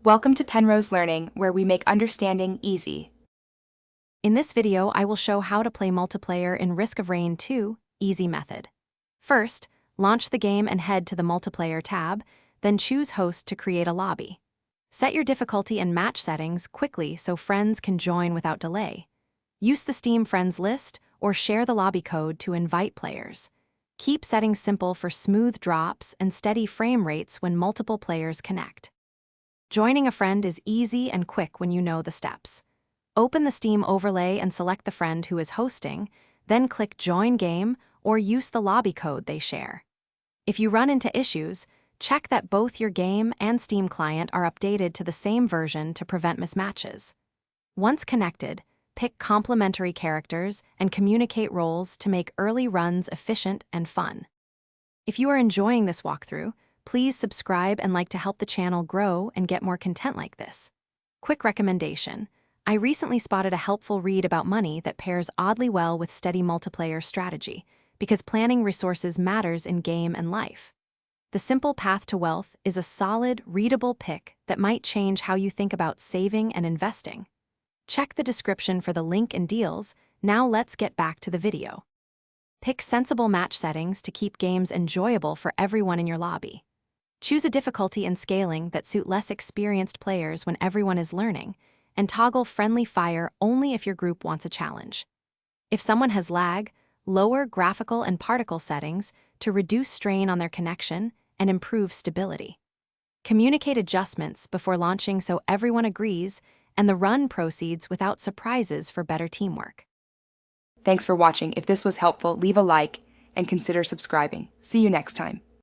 Welcome to Penrose Learning, where we make understanding easy. In this video, I will show how to play multiplayer in Risk of Rain 2 Easy Method. First, launch the game and head to the Multiplayer tab, then choose Host to create a lobby. Set your difficulty and match settings quickly so friends can join without delay. Use the Steam Friends list or share the lobby code to invite players. Keep settings simple for smooth drops and steady frame rates when multiple players connect. Joining a friend is easy and quick when you know the steps. Open the Steam overlay and select the friend who is hosting, then click Join Game or use the lobby code they share. If you run into issues, check that both your game and Steam client are updated to the same version to prevent mismatches. Once connected, pick complementary characters and communicate roles to make early runs efficient and fun. If you are enjoying this walkthrough, please subscribe and like to help the channel grow and get more content like this. Quick recommendation: I recently spotted a helpful read about money that pairs oddly well with steady multiplayer strategy, because planning resources matters in game and life. The Simple Path to Wealth is a solid, readable pick that might change how you think about saving and investing. Check the description for the link and deals. Now let's get back to the video. Pick sensible match settings to keep games enjoyable for everyone in your lobby. Choose a difficulty and scaling that suit less experienced players when everyone is learning, and toggle friendly fire only if your group wants a challenge. If someone has lag, lower graphical and particle settings to reduce strain on their connection and improve stability. Communicate adjustments before launching so everyone agrees, and the run proceeds without surprises for better teamwork. Thanks for watching. If this was helpful, leave a like and consider subscribing. See you next time.